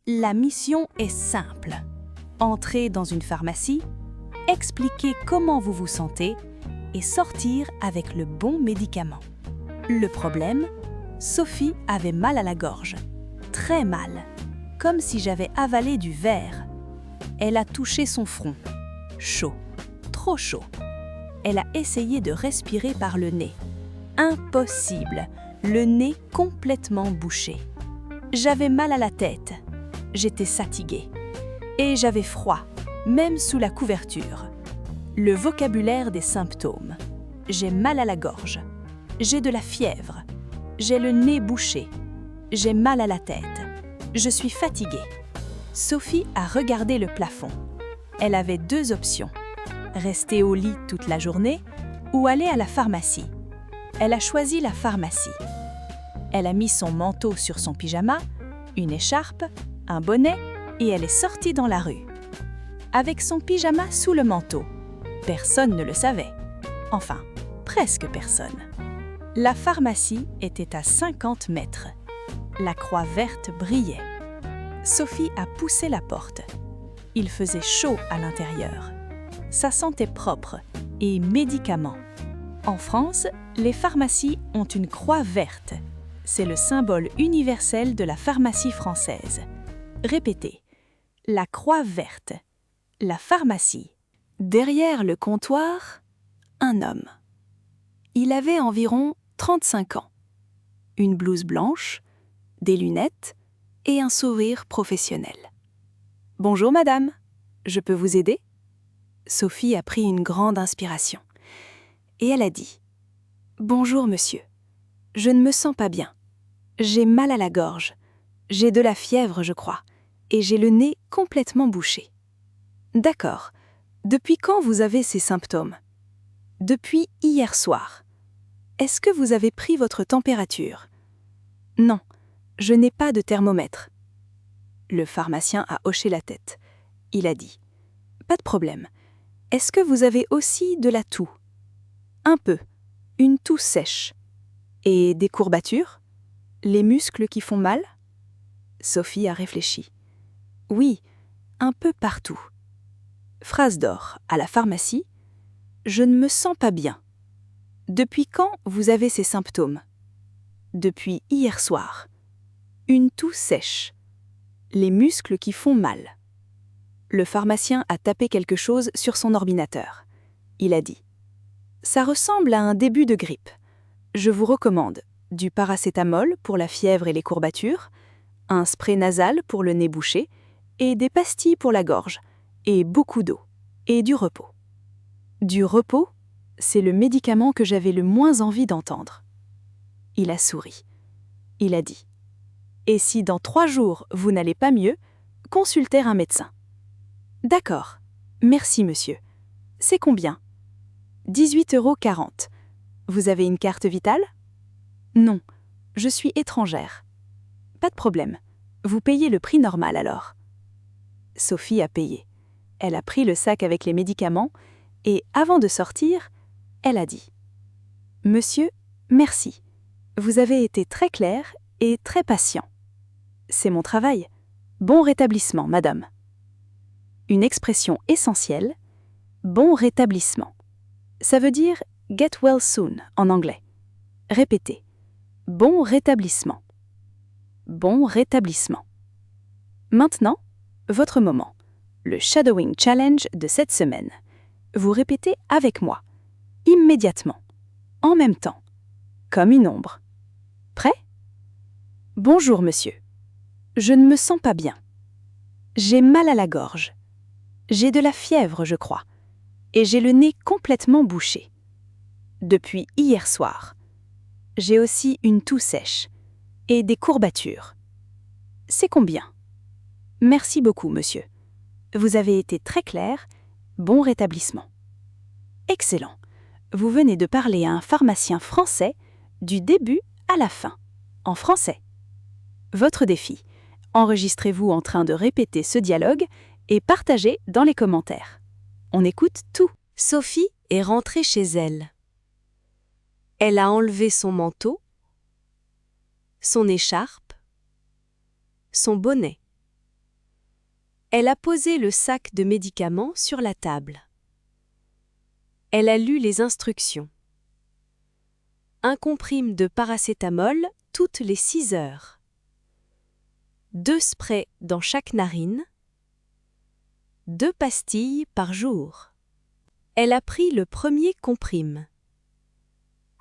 La mission est simple. Entrez dans une pharmacie, expliquez comment vous vous sentez et sortir avec le bon médicament. Le problème, Sophie avait mal à la gorge. Très mal, comme si j'avais avalé du verre. Elle a touché son front. Chaud, trop chaud. Elle a essayé de respirer par le nez. Impossible, le nez complètement bouché. J'avais mal à la tête. J'étais fatiguée. Et j'avais froid, même sous la couverture. Le vocabulaire des symptômes. J'ai mal à la gorge. J'ai de la fièvre. J'ai le nez bouché. J'ai mal à la tête. Je suis fatiguée. Sophie a regardé le plafond. Elle avait deux options. Rester au lit toute la journée ou aller à la pharmacie. Elle a choisi la pharmacie. Elle a mis son manteau sur son pyjama, une écharpe, un bonnet et elle est sortie dans la rue. Avec son pyjama sous le manteau. Personne ne le savait. Enfin, presque personne. La pharmacie était à 50 mètres. La croix verte brillait. Sophie a poussé la porte. Il faisait chaud à l'intérieur. Ça sentait propre et médicaments. En France, les pharmacies ont une croix verte. C'est le symbole universel de la pharmacie française. Répétez. La croix verte. La pharmacie. Derrière le comptoir, un homme. Il avait environ 35 ans. Une blouse blanche, des lunettes et un sourire professionnel. « Bonjour madame, je peux vous aider ?» Sophie a pris une grande inspiration. Et elle a dit « Bonjour monsieur, je ne me sens pas bien. J'ai mal à la gorge, j'ai de la fièvre je crois, et j'ai le nez complètement bouché. » D'accord. Depuis quand vous avez ces symptômes ? Depuis hier soir. Est-ce que vous avez pris votre température ? Non, je n'ai pas de thermomètre. Le pharmacien a hoché la tête. Il a dit « Pas de problème. Est-ce que vous avez aussi de la toux ? Un peu, une toux sèche. Et des courbatures ? Les muscles qui font mal ? Sophie a réfléchi. Oui, un peu partout. Phrase d'or, à la pharmacie. Je ne me sens pas bien. Depuis quand vous avez ces symptômes ? Depuis hier soir. Une toux sèche. Les muscles qui font mal. Le pharmacien a tapé quelque chose sur son ordinateur. Il a dit « Ça ressemble à un début de grippe. Je vous recommande du paracétamol pour la fièvre et les courbatures, un spray nasal pour le nez bouché et des pastilles pour la gorge, et beaucoup d'eau, et du repos. » Du repos, c'est le médicament que j'avais le moins envie d'entendre. Il a souri. Il a dit « Et si dans 3 jours vous n'allez pas mieux, consultez un médecin. » D'accord. Merci monsieur. C'est combien ? 18,40 €. Vous avez une carte vitale ? Non, je suis étrangère. Pas de problème. Vous payez le prix normal alors. Sophie a payé. Elle a pris le sac avec les médicaments et, avant de sortir, elle a dit « Monsieur, merci. Vous avez été très clair et très patient. C'est mon travail. Bon rétablissement, madame. » Une expression essentielle, bon rétablissement. Ça veut dire get well soon en anglais. Répétez. Bon rétablissement. Bon rétablissement. Maintenant, votre moment. Le Shadowing Challenge de cette semaine. Vous répétez avec moi, immédiatement, en même temps, comme une ombre. Prêt ? Bonjour monsieur. Je ne me sens pas bien. J'ai mal à la gorge. J'ai de la fièvre, je crois, et j'ai le nez complètement bouché. Depuis hier soir. J'ai aussi une toux sèche et des courbatures. C'est combien ? Merci beaucoup, monsieur. Vous avez été très clair. Bon rétablissement. Excellent. Vous venez de parler à un pharmacien français du début à la fin, en français. Votre défi. Enregistrez-vous en train de répéter ce dialogue et partagez dans les commentaires. On écoute tout. Sophie est rentrée chez elle. Elle a enlevé son manteau, son écharpe, son bonnet. Elle a posé le sac de médicaments sur la table. Elle a lu les instructions. Un comprime de paracétamol toutes les 6 heures. 2 sprays dans chaque narine. 2 pastilles par jour. Elle a pris le premier comprime.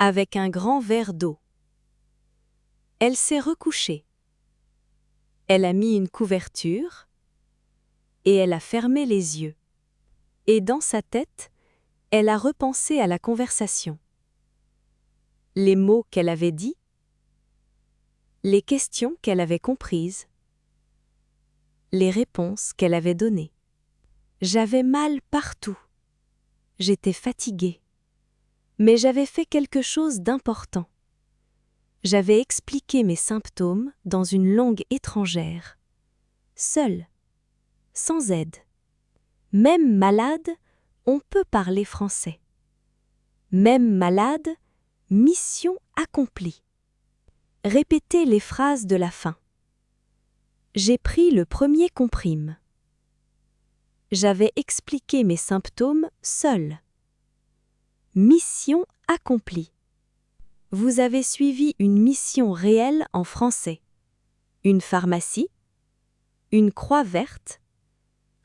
Avec un grand verre d'eau. Elle s'est recouchée. Elle a mis une couverture. Et elle a fermé les yeux. Et dans sa tête, elle a repensé à la conversation. Les mots qu'elle avait dits. Les questions qu'elle avait comprises. Les réponses qu'elle avait données. J'avais mal partout. J'étais fatiguée. Mais j'avais fait quelque chose d'important. J'avais expliqué mes symptômes dans une langue étrangère. Seule. Sans aide. Même malade, on peut parler français. Même malade, mission accomplie. Répétez les phrases de la fin. J'ai pris le premier comprime. J'avais expliqué mes symptômes seule. Mission accomplie. Vous avez suivi une mission réelle en français. Une pharmacie, une croix verte,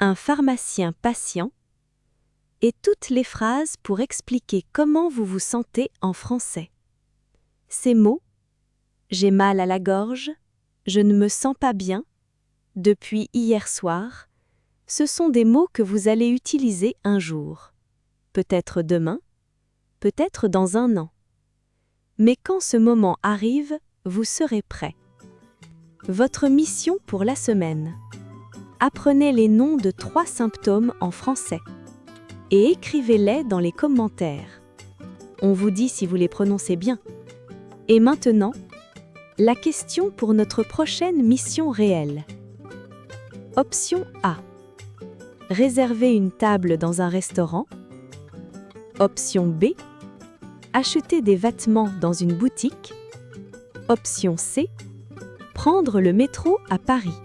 un pharmacien patient, et toutes les phrases pour expliquer comment vous vous sentez en français. Ces mots, j'ai mal à la gorge, je ne me sens pas bien, depuis hier soir, ce sont des mots que vous allez utiliser un jour. Peut-être demain, peut-être dans un an. Mais quand ce moment arrive, vous serez prêt. Votre mission pour la semaine. Apprenez les noms de 3 symptômes en français et écrivez-les dans les commentaires. On vous dit si vous les prononcez bien. Et maintenant, la question pour notre prochaine mission réelle. Option A. Réserver une table dans un restaurant. Option B. Acheter des vêtements dans une boutique. Option C. Prendre le métro à Paris.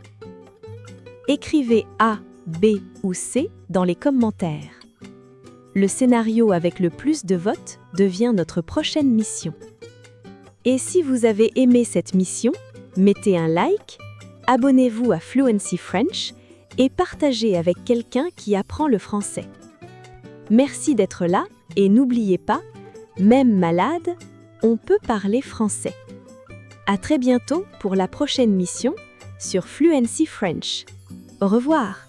Écrivez A, B ou C dans les commentaires. Le scénario avec le plus de votes devient notre prochaine mission. Et si vous avez aimé cette mission, mettez un like, abonnez-vous à Fluency French et partagez avec quelqu'un qui apprend le français. Merci d'être là et n'oubliez pas, même malade, on peut parler français. À très bientôt pour la prochaine mission sur Fluency French. Au revoir.